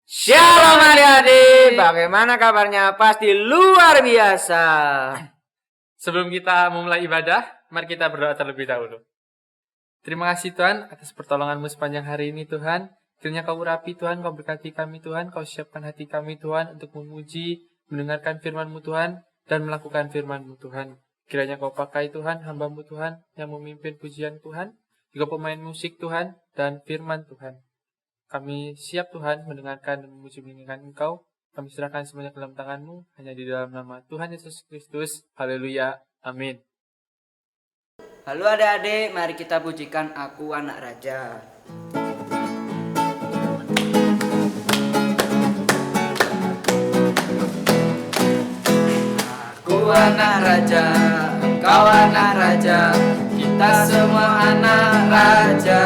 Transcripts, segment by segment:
Shalom adik-adik, bagaimana kabarnya? Pasti luar biasa. Sebelum kita memulai ibadah, mari kita berdoa terlebih dahulu. Terima kasih Tuhan atas pertolongan-Mu sepanjang hari ini Tuhan. Kiranya Kau urapi Tuhan, Kau berkati kami Tuhan, Kau siapkan hati kami Tuhan untuk memuji, mendengarkan firman-Mu Tuhan, dan melakukan firman-Mu Tuhan. Kiranya Kau pakai Tuhan, hamba-Mu Tuhan, yang memimpin pujian Tuhan, juga pemain musik Tuhan, dan firman Tuhan. Kami siap Tuhan mendengarkan dan memuji menginginkan Engkau. Kami serahkan semuanya ke dalam tangan-Mu, hanya di dalam nama Tuhan Yesus Kristus. Haleluya. Amin. Halo adik-adik, mari kita pujikan Aku Anak Raja. Aku anak raja, engkau anak raja, kita semua anak raja.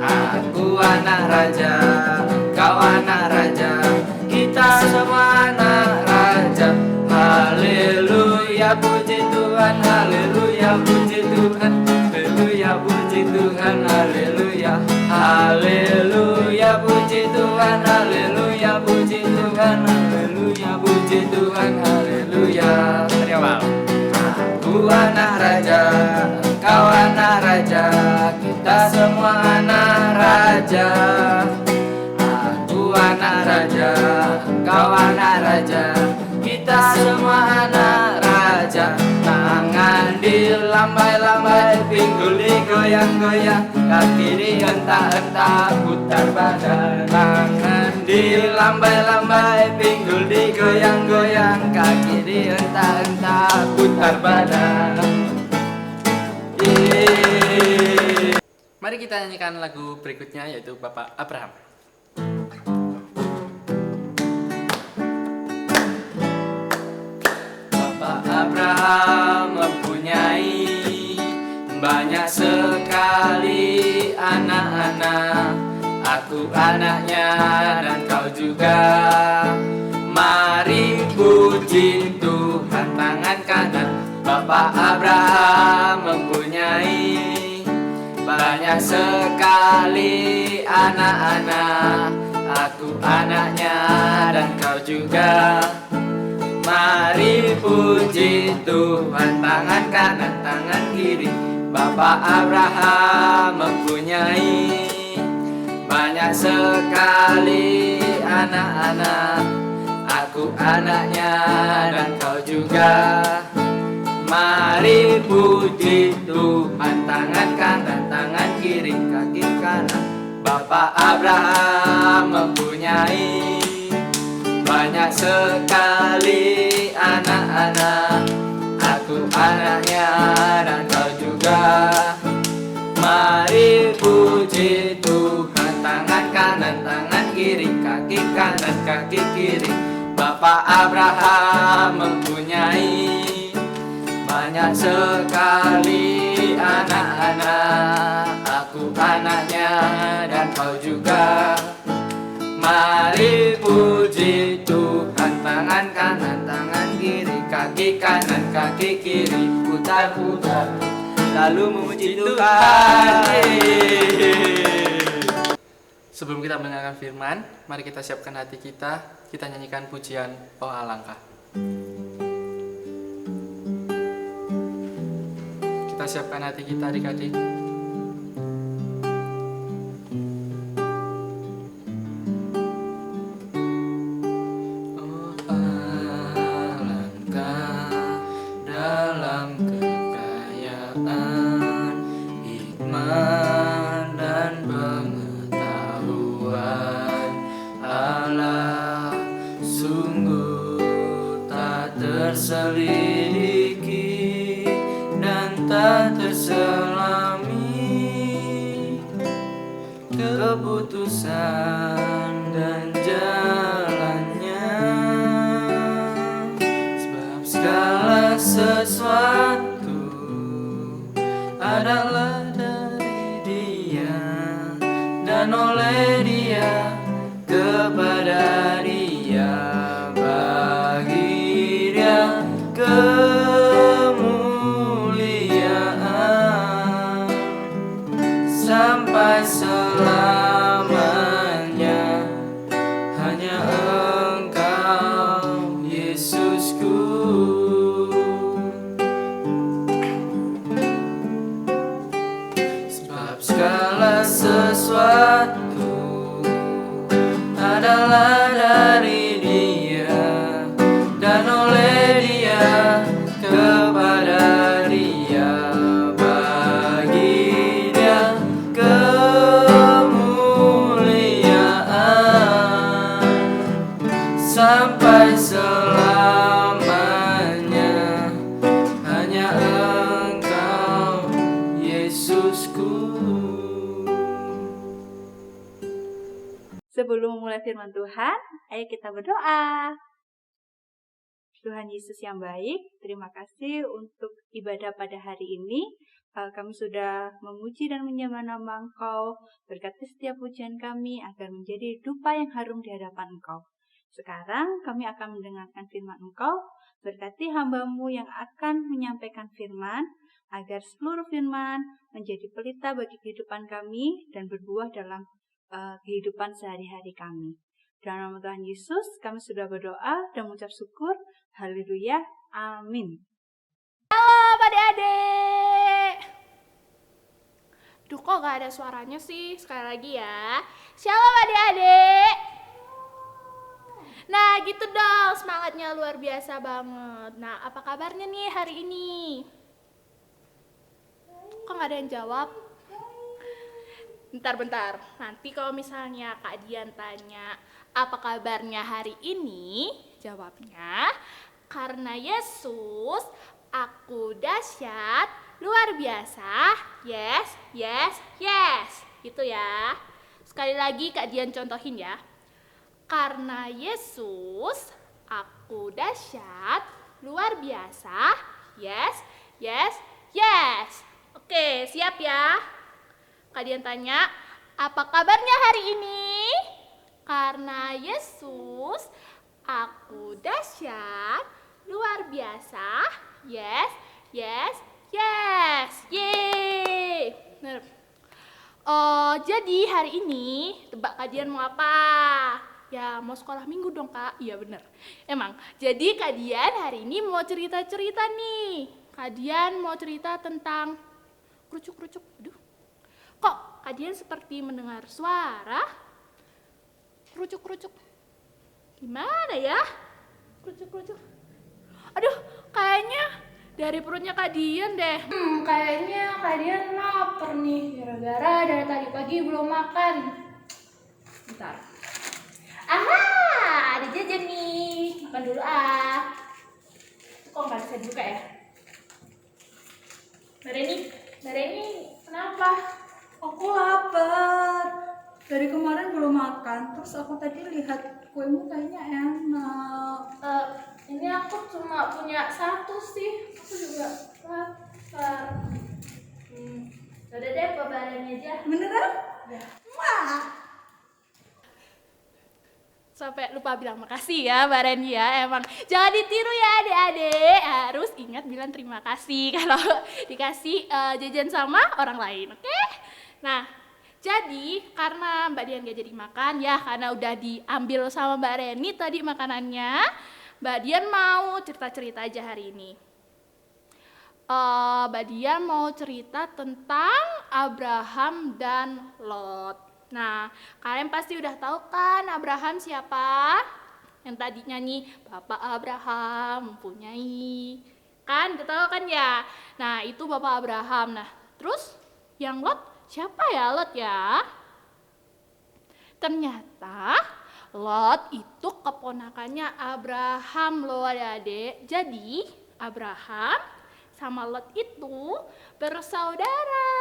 Aku anak raja, engkau anak raja, kita semua anak raja. Haleluya, puji Tuhan, haleluya, puji Tuhan, haleluya, puji Tuhan, haleluya, haleluya, puji Tuhan, haleluya, puji Tuhan, haleluya, puji Tuhan, haleluya. Aku anak raja, engkau anak raja, kita semua anak raja. Aku anak raja, engkau anak raja, kita semua anak raja. Tangan dilambai-lambai, pinggul digoyang-goyang, kaki dihentak-hentak, putar badan. Tangan dilambai-lambai, pinggul digoyang-goyang, kaki dihentak-hentak, putar badan. Mari kita nyanyikan lagu berikutnya, yaitu Bapak Abraham. Bapak Abraham mempunyai banyak sekali anak-anak. Aku anaknya dan kau juga. Mari puji Tuhan, tangan kanan. Bapak Abraham mempunyai banyak sekali anak-anak. Aku anaknya dan kau juga. Mari puji Tuhan, tangan kanan, tangan kiri. Bapak Abraham mempunyai banyak sekali anak-anak. Aku anaknya dan kau juga. Mari puji Tuhan, tangan kanan, tangan kiri, kaki kanan. Bapak Abraham mempunyai banyak sekali anak-anak. Aku anaknya dan kau juga. Mari puji Tuhan, tangan kanan, tangan kiri, kaki kanan, kaki kiri. Bapak Abraham mempunyai banyak sekali anak-anak. Aku anaknya dan kau juga. Mari puji Tuhan, tangan kanan, tangan kiri, kaki kanan, kaki kiri, putar-putar, lalu memuji Tuhan. Sebelum kita mendengarkan firman, mari kita siapkan hati kita nyanyikan pujian Oh Alangkah. Kita siapkan hati kita adik-adik. Terselidiki dan tak terselami, keputusan dan jalannya. Sebab segala sesuatu adalah dari Dia dan oleh Dia, kepada Dia, bagi Dia kemuliaan sampai selamanya. hanya Engkau Yesusku. Sebab segala sesuatu adalah dari Dia dan oleh Dia, kepada Dia, bagi Dia kemuliaan sampai selamanya. Hanya Engkau Yesusku. Sebelum memulai firman Tuhan, ayo kita berdoa. Tuhan Yesus yang baik, terima kasih untuk ibadah pada hari ini. Kami sudah memuji dan menyembah nama Engkau. Berkati setiap pujian kami agar menjadi dupa yang harum di hadapan Engkau. Sekarang kami akan mendengarkan firman Engkau. Berkati hamba-Mu yang akan menyampaikan firman, agar seluruh firman menjadi pelita bagi kehidupan kami dan berbuah dalam kehidupan sehari-hari kami. Dalam nama Tuhan Yesus, kami sudah berdoa dan mengucap syukur. Haleluya. Amin. Halo adik-adik. Duh, kok gak ada suaranya sih? Sekali lagi ya. Shalom adik-adik. Nah gitu dong, semangatnya luar biasa banget. Nah, apa kabarnya nih hari ini? Kok gak ada yang jawab? Bentar, nanti kalau misalnya Kak Dian tanya apa kabarnya hari ini, jawabnya, karena Yesus, aku dahsyat, luar biasa, yes, yes, yes, gitu ya. Sekali lagi Kak Dian contohin ya. Karena Yesus, aku dahsyat, luar biasa, yes, yes, yes. Oke, siap ya? Kalian tanya, apa kabarnya hari ini? Karena Yesus, aku dahsyat, luar biasa, yes, yes, yes, yeay. Jadi hari ini, tebak Kadian mau apa? Ya mau sekolah minggu dong Kak, iya bener. Emang, jadi Kadian hari ini mau cerita-cerita nih. Kadian mau cerita tentang kerucuk-kerucuk, aduh. Kok Kadian seperti mendengar suara? Kerucuk-kerucuk. Gimana ya? Kerucuk-kerucuk. Aduh, kayaknya dari perutnya Kadian deh. Kayaknya Kadian lapar nih. Gara-gara dari tadi pagi belum makan. Bentar. Aha, ada jajan nih. Makan dulu ah. Kok nggak bisa dibuka ya? Bareni, kenapa? Aku lapar. Dari kemarin belum makan. Terus aku tadi lihat kuemu kayaknya enak. Ini aku cuma punya satu sih. Aku juga lapar. Udah deh, babarannya aja. Beneran? Ya. Wah. Sampai lupa bilang makasih ya Mbak Reni ya. Emang jangan ditiru ya adik-adik. Harus ingat bilang terima kasih kalau dikasih jajan sama orang lain, oke? Nah, jadi karena Mbak Dian gak jadi makan ya, karena udah diambil sama Mbak Reni tadi makanannya, Mbak Dian mau cerita-cerita aja hari ini. Mbak Dian mau cerita tentang Abraham dan Lot. Nah, kalian pasti udah tahu kan Abraham siapa? Yang tadi nyanyi Bapak Abraham mempunyai. Kan, udah tahu kan ya? Nah, itu Bapak Abraham. Nah, terus yang Lot, siapa ya Lot ya? Ternyata Lot itu keponakannya Abraham loh adik-adik. Jadi, Abraham sama Lot itu bersaudara.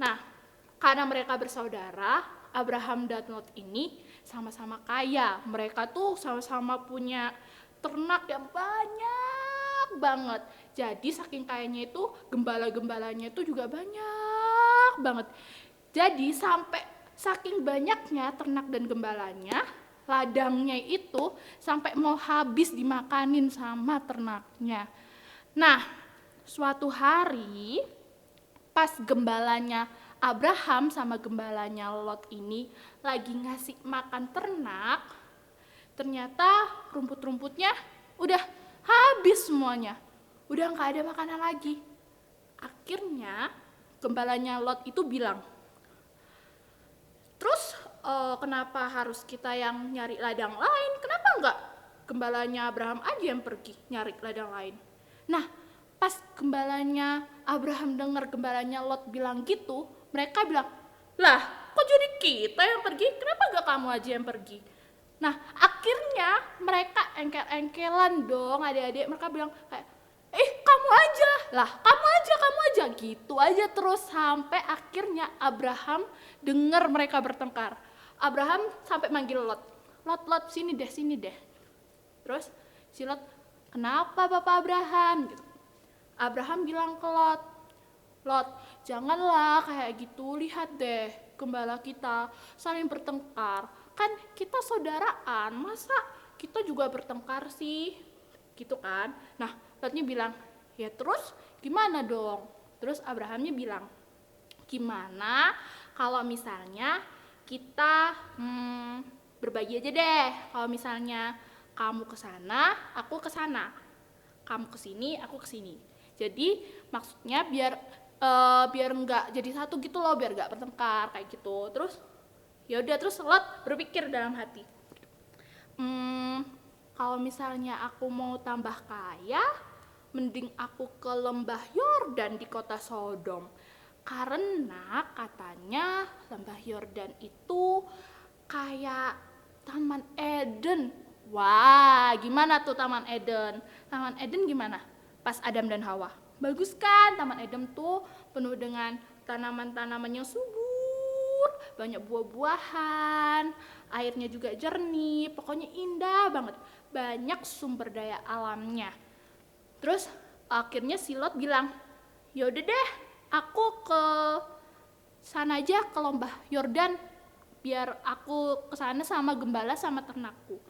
Nah, karena mereka bersaudara, Abraham dan Lot ini sama-sama kaya. Mereka tuh sama-sama punya ternak yang banyak banget. Jadi saking kayanya itu, gembala-gembalanya itu juga banyak banget. Jadi sampai saking banyaknya ternak dan gembalanya, ladangnya itu sampai mau habis dimakanin sama ternaknya. Nah, suatu hari pas gembalanya Abraham sama gembalanya Lot ini lagi ngasih makan ternak, Ternyata rumput-rumputnya udah habis semuanya. Udah nggak ada makanan lagi. Akhirnya gembalanya Lot itu bilang, terus kenapa harus kita yang nyari ladang lain? Kenapa enggak gembalanya Abraham aja yang pergi nyari ladang lain? Nah, pas gembalanya Abraham dengar gembalanya Lot bilang gitu, mereka bilang, lah kok jadi kita yang pergi? Kenapa enggak kamu aja yang pergi? Nah, akhirnya mereka engkel-engkelan dong adik-adik. Mereka bilang kayak, kamu aja, lah kamu aja, gitu aja terus sampai akhirnya Abraham dengar mereka bertengkar. Abraham sampai manggil Lot, sini deh. Terus si Lot, kenapa Bapak Abraham? Gitu. Abraham bilang ke Lot, janganlah kayak gitu, lihat deh gembala kita saling bertengkar. Kan kita saudaraan, masa kita juga bertengkar sih? Gitu kan. Nah, Lotnya bilang, ya terus gimana dong? Terus Abrahamnya bilang, gimana kalau misalnya kita berbagi aja deh. Kalau misalnya kamu ke sana, aku ke sana. Kamu ke sini, aku ke sini. Jadi maksudnya biar enggak jadi satu gitu loh, biar enggak bertengkar kayak gitu. Terus ya udah, terus Lot berpikir dalam hati, kalau misalnya aku mau tambah kaya, mending aku ke lembah Yordan di kota Sodom. Karena katanya lembah Yordan itu kayak Taman Eden. Wah, gimana tuh Taman Eden? Taman Eden gimana? Pas Adam dan Hawa. Bagus kan? Taman Eden tuh penuh dengan tanaman-tanaman yang subur, banyak buah-buahan, airnya juga jernih, pokoknya indah banget. Banyak sumber daya alamnya. Terus akhirnya si Lot bilang, yaudah deh, aku ke sana aja, ke lembah Yordan, biar aku ke sana sama gembala sama ternakku.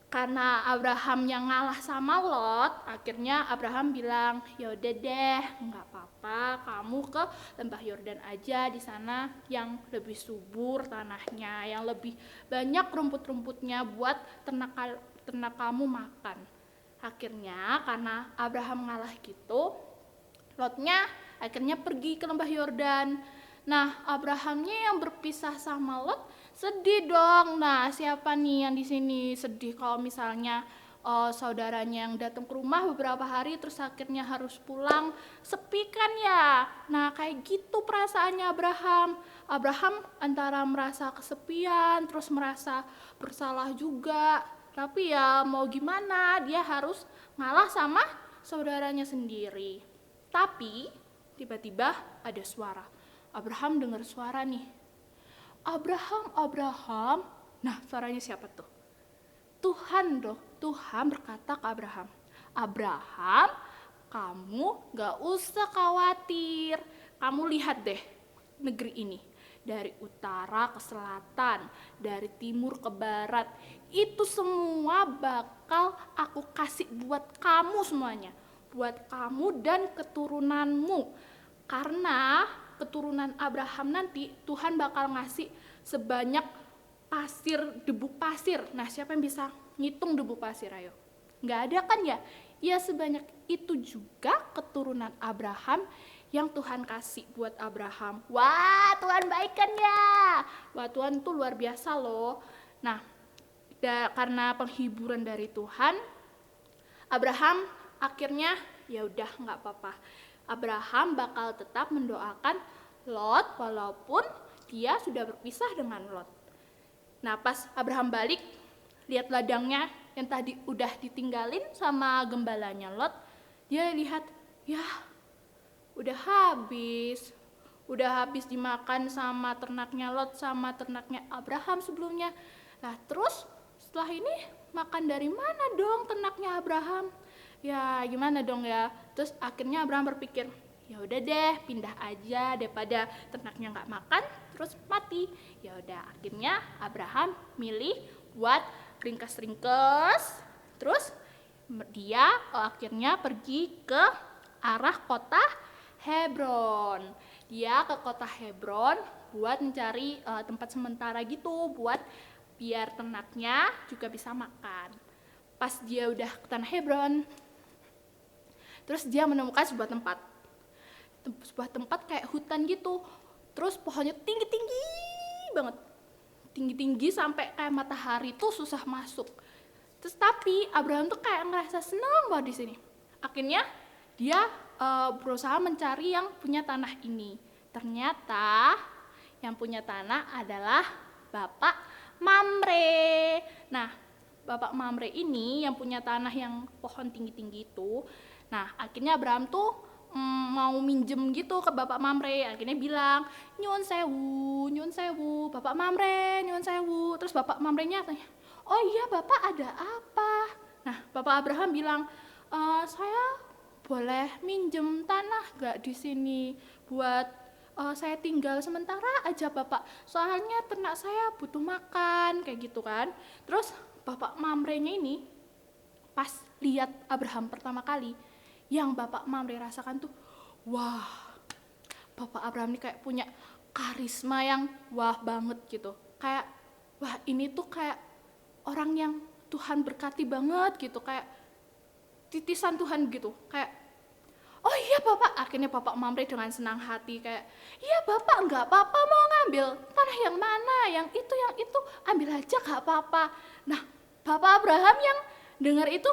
Karena Abraham yang ngalah sama Lot, akhirnya Abraham bilang, yaudah deh, nggak apa-apa, kamu ke lembah Yordan aja, di sana yang lebih subur tanahnya, yang lebih banyak rumput-rumputnya buat ternak kamu makan. Akhirnya karena Abraham ngalah gitu, Lotnya akhirnya pergi ke lembah Yordan. Nah, Abrahamnya yang berpisah sama Lot sedih dong. Nah, siapa nih yang di sini sedih kalau misalnya saudaranya yang datang ke rumah beberapa hari terus akhirnya harus pulang, sepi kan ya? Nah, kayak gitu perasaannya Abraham. Abraham antara merasa kesepian, terus merasa bersalah juga. Tapi ya mau gimana, dia harus ngalah sama saudaranya sendiri. Tapi tiba-tiba ada suara. Abraham dengar suara nih. Abraham. Nah, suaranya siapa tuh? Tuhan dong. Tuhan berkata ke Abraham, Abraham, kamu gak usah khawatir. Kamu lihat deh negeri ini. Dari utara ke selatan, dari timur ke barat. Itu semua bakal aku kasih buat kamu semuanya. Buat kamu dan keturunanmu. Karena keturunan Abraham nanti Tuhan bakal ngasih sebanyak debu pasir. Nah, siapa yang bisa ngitung debu pasir, ayo? Nggak ada kan ya? Ya sebanyak itu juga keturunan Abraham yang Tuhan kasih buat Abraham. Wah, Tuhan baik kan ya? Wah, Tuhan tuh luar biasa loh. Nah, karena penghiburan dari Tuhan, Abraham akhirnya ya udah nggak apa-apa. Abraham bakal tetap mendoakan Lot walaupun dia sudah berpisah dengan Lot. Nah, pas Abraham balik, lihat ladangnya yang tadi udah ditinggalin sama gembalanya Lot, dia lihat, ya udah habis dimakan sama ternaknya Lot sama ternaknya Abraham sebelumnya. Nah, terus setelah ini makan dari mana dong ternaknya Abraham? Ya gimana dong ya? Terus akhirnya Abraham berpikir, ya udah deh, pindah aja daripada ternaknya nggak makan terus mati. Ya udah, akhirnya Abraham milih buat ringkas-ringkas. Terus dia akhirnya pergi ke arah kota Hebron. Dia ke kota Hebron buat mencari tempat sementara gitu buat biar ternaknya juga bisa makan. Pas dia udah ke tanah Hebron, terus dia menemukan sebuah tempat kayak hutan gitu. Terus pohonnya tinggi-tinggi banget, tinggi-tinggi sampai kayak matahari tuh susah masuk. Terus tapi Abraham tuh kayak ngerasa senang banget di sini. Akhirnya dia berusaha mencari yang punya tanah ini. Ternyata yang punya tanah adalah Bapak Mamre. Nah, Bapak Mamre ini yang punya tanah yang pohon tinggi-tinggi itu. Nah, akhirnya Abraham tuh mau minjem gitu ke Bapak Mamre. Akhirnya bilang, nyuwun sewu, Bapak Mamre, nyuwun sewu. Terus Bapak Mamrenya tanya, oh iya Bapak ada apa? Nah, Bapak Abraham bilang, saya boleh minjem tanah gak di sini buat saya tinggal sementara aja Bapak. Soalnya ternak saya butuh makan, kayak gitu kan. Terus Bapak Mamrenya ini pas lihat Abraham pertama kali, yang Bapak Mamre rasakan tuh, wah, Bapak Abraham ini kayak punya karisma yang wah banget gitu. Kayak, wah ini tuh kayak orang yang Tuhan berkati banget gitu, kayak titisan Tuhan gitu. Kayak, oh iya Bapak, akhirnya Bapak Mamre dengan senang hati kayak, iya Bapak enggak apa-apa, mau ngambil tanah yang mana, yang itu, ambil aja gak apa-apa. Nah, Bapak Abraham yang dengar itu,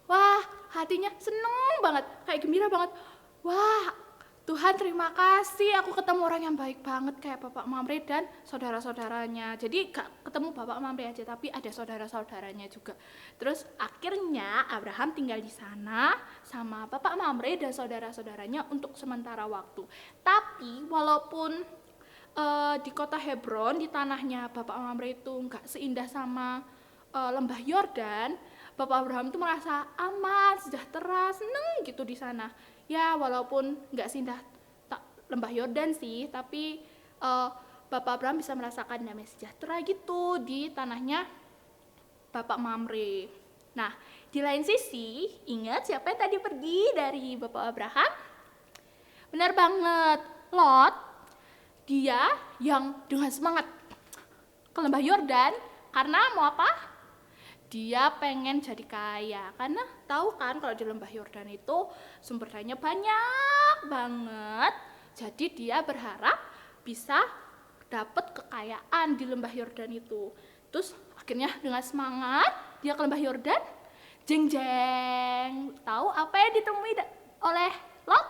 wah hatinya seneng banget, kayak gembira banget. Wah Tuhan terima kasih, aku ketemu orang yang baik banget kayak Bapak Mamre dan saudara-saudaranya. Jadi gak ketemu Bapak Mamre aja, tapi ada saudara-saudaranya juga. Terus akhirnya Abraham tinggal di sana sama Bapak Mamre dan saudara-saudaranya untuk sementara waktu. Tapi walaupun di kota Hebron, di tanahnya Bapak Mamre itu gak seindah sama lembah Yordan, Bapak Abraham itu merasa aman, sejahtera, seneng gitu di sana. Ya walaupun nggak seindah lembah Yordan sih, tapi Bapak Abraham bisa merasakan damai sejahtera gitu di tanahnya Bapak Mamre. Nah, di lain sisi, ingat siapa yang tadi pergi dari Bapak Abraham? Benar banget, Lot. Dia yang dengan semangat ke lembah Yordan karena mau apa? Dia pengen jadi kaya, karena tahu kan kalau di lembah Yordan itu sumber dayanya banyak banget. Jadi dia berharap bisa dapat kekayaan di lembah Yordan itu. Terus akhirnya dengan semangat dia ke lembah Yordan. Jeng jeng, tahu apa yang ditemui oleh Lot?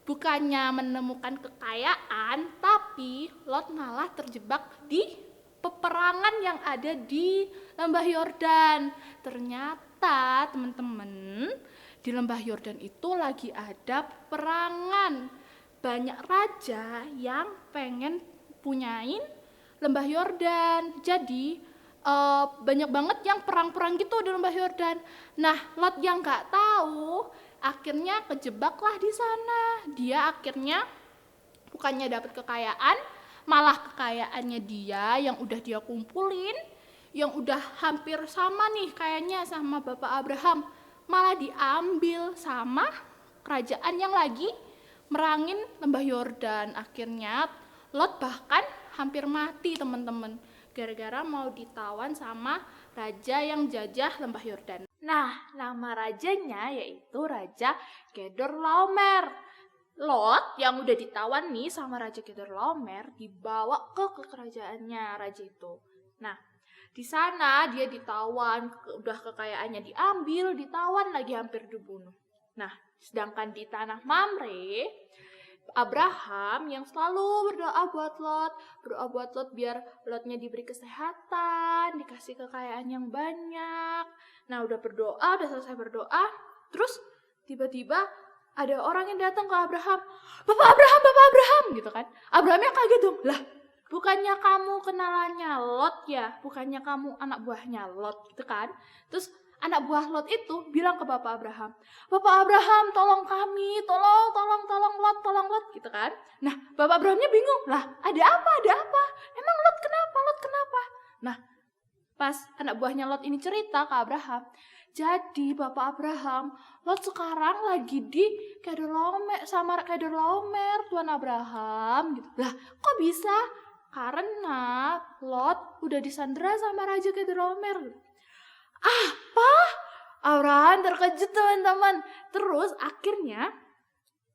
Bukannya menemukan kekayaan, tapi Lot malah terjebak di peperangan yang ada di lembah Yordan. Ternyata teman-teman, di lembah Yordan itu lagi ada perangan. Banyak raja yang pengen punyain lembah Yordan. Jadi banyak banget yang perang-perang gitu di lembah Yordan. Nah, Lot yang nggak tahu akhirnya kejebaklah di sana. Dia akhirnya bukannya dapat kekayaan, malah kekayaannya dia yang udah dia kumpulin, yang udah hampir sama nih kayaknya sama Bapak Abraham, malah diambil sama kerajaan yang lagi merangin lembah Yordan. Akhirnya Lot bahkan hampir mati teman-teman, gara-gara mau ditawan sama raja yang jajah lembah Yordan. Nah, nama rajanya yaitu Raja Kedorlaomer. Lot yang udah ditawan nih sama Raja Kedorlaomer dibawa ke kerajaannya raja itu. Nah, di sana dia ditawan, udah kekayaannya diambil, ditawan lagi hampir dibunuh. Nah, sedangkan di tanah Mamre, Abraham yang selalu berdoa buat Lot biar Lotnya diberi kesehatan, dikasih kekayaan yang banyak. Nah, udah selesai berdoa, terus tiba-tiba ada orang yang datang ke Abraham, Bapak Abraham, gitu kan. Abrahamnya kaget dong, lah bukannya kamu kenalannya Lot ya, bukannya kamu anak buahnya Lot gitu kan. Terus anak buah Lot itu bilang ke Bapak Abraham, Bapak Abraham tolong kami, tolong Lot gitu kan. Nah, Bapak Abrahamnya bingung, lah ada apa, emang Lot kenapa. Nah, pas anak buahnya Lot ini cerita ke Abraham, jadi Bapak Abraham, Lot sekarang lagi di Kedorlaomer sama Kedorlaomer Tuan Abraham gitu. Lah kok bisa? Karena Lot udah disandera sama Raja Kedorlaomer. Apa? Abraham terkejut teman-teman. Terus akhirnya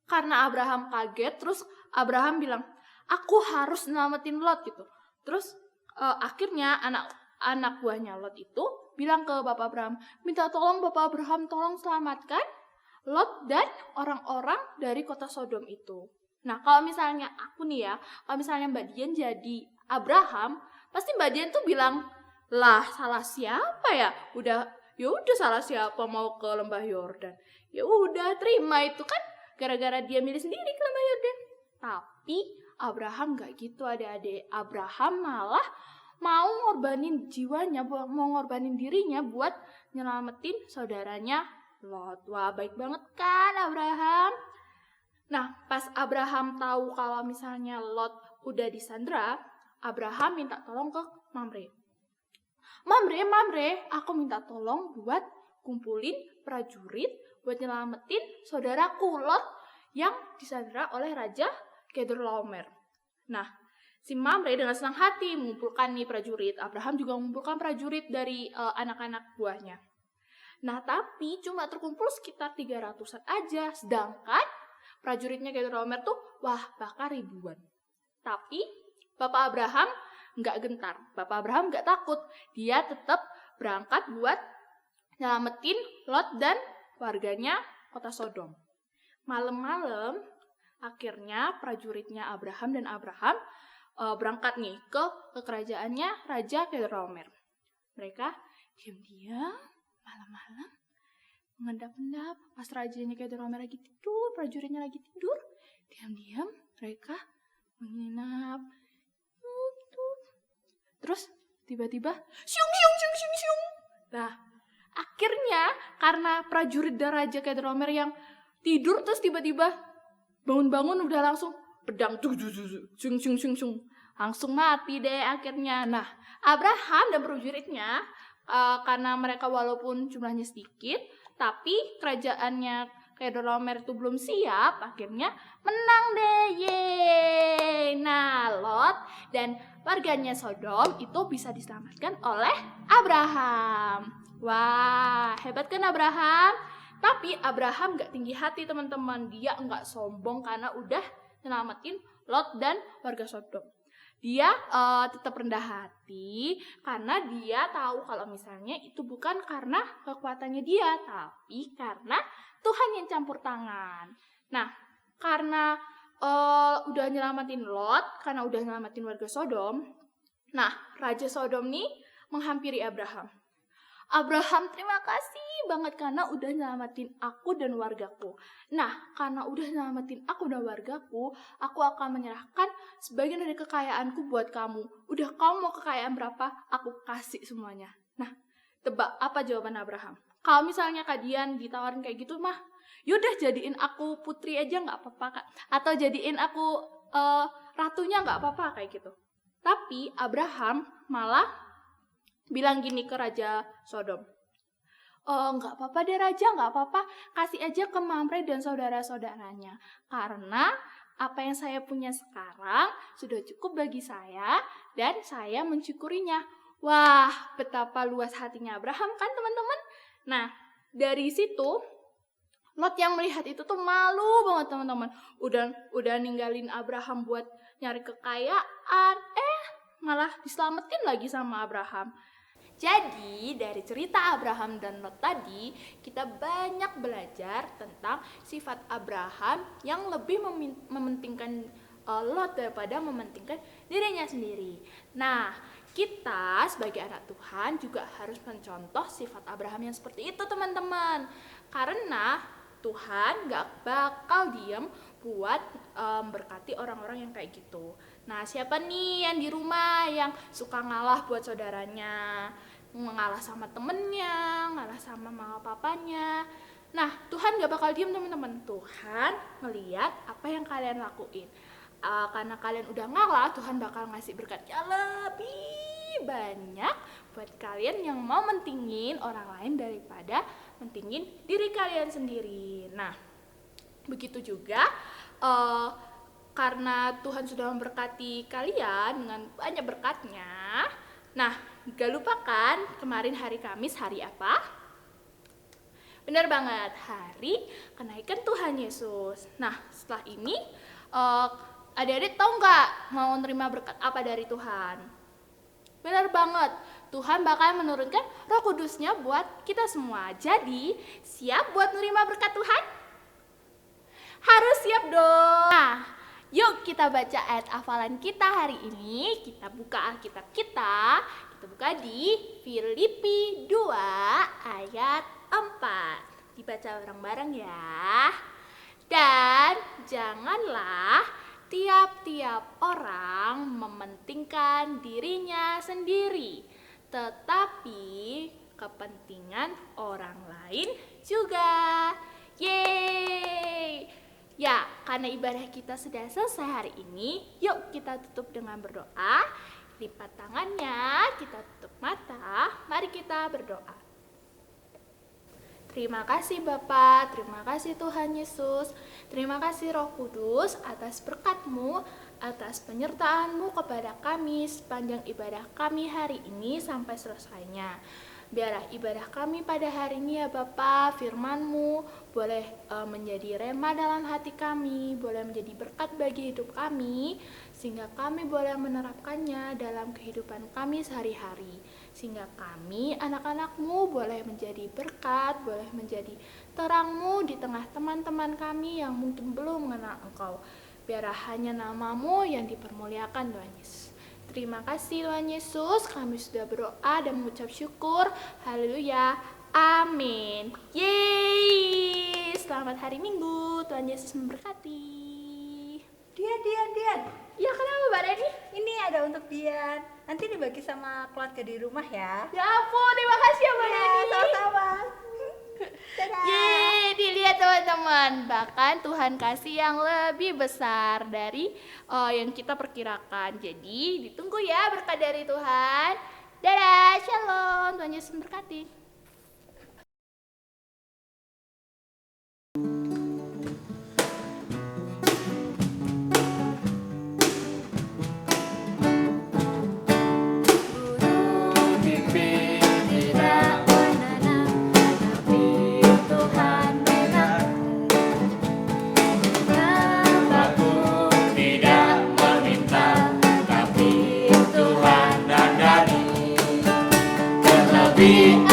karena Abraham kaget, terus Abraham bilang, aku harus nyelamatin Lot gitu. Terus akhirnya anak buahnya Lot itu bilang ke Bapak Abraham, minta tolong Bapak Abraham, tolong selamatkan Lot dan orang-orang dari kota Sodom itu. Nah, kalau misalnya aku nih ya, kalau misalnya Mbak Dian jadi Abraham, pasti Mbak Dian tuh bilang, lah salah siapa ya? Ya udah salah siapa mau ke lembah Yordan. Ya udah terima itu kan gara-gara dia milih sendiri ke lembah Yordan. Tapi Abraham gak gitu adik-adik. Abraham malah mau ngorbanin jiwanya, mau ngorbanin dirinya buat nyelamatin saudaranya Lot. Wah, baik banget kan Abraham? Nah, pas Abraham tahu kalau misalnya Lot udah disandra, Abraham minta tolong ke Mamre. Mamre, aku minta tolong buat kumpulin prajurit buat nyelamatin saudaraku Lot yang disandra oleh Raja Kedorlaomer. Nah, si Mamre dengan senang hati mengumpulkan nih prajurit. Abraham juga mengumpulkan prajurit dari anak-anak buahnya. Nah, tapi cuma terkumpul sekitar 300-an aja. Sedangkan prajuritnya Kedorlaomer tuh, bakal ribuan. Tapi Bapak Abraham nggak gentar. Bapak Abraham nggak takut. Dia tetap berangkat buat nyelamatin Lot dan warganya kota Sodom. Malam-malam, akhirnya prajuritnya Abraham berangkat nih ke kerajaannya Raja Kedorlaomer. Mereka diam-diam malam-malam mengendap-endap pas rajanya Kedorlaomer lagi tidur, prajuritnya lagi tidur. Diam-diam mereka menginap. Terus tiba-tiba syung. Nah, akhirnya karena prajurit dan Raja Kedorlaomer yang tidur terus tiba-tiba bangun-bangun udah langsung pedang syung. Langsung mati deh akhirnya. Nah, Abraham dan prajuritnya karena mereka walaupun jumlahnya sedikit, tapi kerajaannya Kedorlaomer itu belum siap, akhirnya menang deh. Yeay. Nah, Lot dan warganya Sodom itu bisa diselamatkan oleh Abraham. Wah, hebat kan Abraham? Tapi Abraham gak tinggi hati teman-teman. Dia gak sombong karena udah nyelamatin Lot dan warga Sodom. Dia tetap rendah hati karena dia tahu kalau misalnya itu bukan karena kekuatannya dia, tapi karena Tuhan yang campur tangan. Nah, karena udah nyelamatin Lot, karena udah nyelamatin warga Sodom, nah Raja Sodom nih menghampiri Abraham. Abraham, terima kasih banget karena udah nyelamatin aku dan wargaku. Nah, karena udah nyelamatin aku dan wargaku, aku akan menyerahkan sebagian dari kekayaanku buat kamu. Udah kamu mau kekayaan berapa, aku kasih semuanya. Nah, tebak apa jawaban Abraham? Kalau misalnya Kak Dian ditawarin kayak gitu, mah yaudah jadiin aku putri aja gak apa-apa Kak. Atau jadiin aku ratunya gak apa-apa kayak gitu. Tapi Abraham malah bilang gini ke Raja Sodom, nggak apa-apa deh Raja, nggak apa-apa, kasih aja ke Mamre dan saudara-saudaranya. Karena apa yang saya punya sekarang sudah cukup bagi saya dan saya mensyukurinya. Wah, betapa luas hatinya Abraham kan teman-teman. Nah, dari situ Lot yang melihat itu tuh malu banget teman-teman. Udah ninggalin Abraham buat nyari kekayaan, malah diselamatin lagi sama Abraham. Jadi dari cerita Abraham dan Lot tadi, kita banyak belajar tentang sifat Abraham yang lebih mementingkan Lot daripada mementingkan dirinya sendiri. Nah, kita sebagai anak Tuhan juga harus mencontoh sifat Abraham yang seperti itu teman-teman. Karena Tuhan gak bakal diam buat berkati orang-orang yang kayak gitu. Nah, siapa nih yang di rumah yang suka ngalah buat saudaranya, ngalah sama temennya, ngalah sama mama papanya. Nah, Tuhan gak bakal diam teman-teman. Tuhan ngeliat apa yang kalian lakuin. Karena kalian udah ngalah, Tuhan bakal ngasih berkat yang lebih banyak buat kalian yang mau mentingin orang lain daripada mentingin diri kalian sendiri. Nah, begitu juga karena Tuhan sudah memberkati kalian dengan banyak berkatnya. Nah, gak lupakan kemarin hari Kamis hari apa? Benar banget, hari kenaikan Tuhan Yesus. Nah, setelah ini adik-adik tahu nggak mau nerima berkat apa dari Tuhan? Benar banget, Tuhan bakal menurunkan Roh Kudusnya buat kita semua. Jadi, siap buat nerima berkat Tuhan? Harus siap dong. Nah, yuk kita baca ayat hafalan kita hari ini. Kita buka Alkitab kita. Kita buka di Filipi 2 ayat 4. Dibaca bareng-bareng ya. Dan janganlah tiap-tiap orang mementingkan dirinya sendiri, tetapi kepentingan orang lain juga. Yeay! Ya, karena ibadah kita sudah selesai hari ini, yuk kita tutup dengan berdoa. Lipat tangannya, kita tutup mata, mari kita berdoa. Terima kasih Bapa, terima kasih Tuhan Yesus, terima kasih Roh Kudus atas berkat-Mu, atas penyertaan-Mu kepada kami sepanjang ibadah kami hari ini sampai selesainya. Biarlah ibadah kami pada hari ini ya Bapa, firman-Mu boleh menjadi rema dalam hati kami, boleh menjadi berkat bagi hidup kami, sehingga kami boleh menerapkannya dalam kehidupan kami sehari-hari. Sehingga kami, anak-anak-Mu, boleh menjadi berkat, boleh menjadi terang-Mu di tengah teman-teman kami yang mungkin belum mengenal Engkau. Biarlah hanya nama-Mu yang dipermuliakan Tuhan Yesus. Terima kasih Tuhan Yesus, kami sudah berdoa dan mengucap syukur. Haleluya, amin. Yeay, selamat hari Minggu, Tuhan Yesus memberkati. Dian. Ya kenapa Mbak Reni? Ini ada untuk Dian. Nanti dibagi sama keluarga di rumah ya. Ya ampun, terima kasih ya Mbak Reni. Sama-sama. Dadah. Yeay, dilihat teman-teman, bahkan Tuhan kasih yang lebih besar dari yang kita perkirakan. Jadi ditunggu ya berkat dari Tuhan. Dadah, shalom, Tuhan Yesus memberkati. Be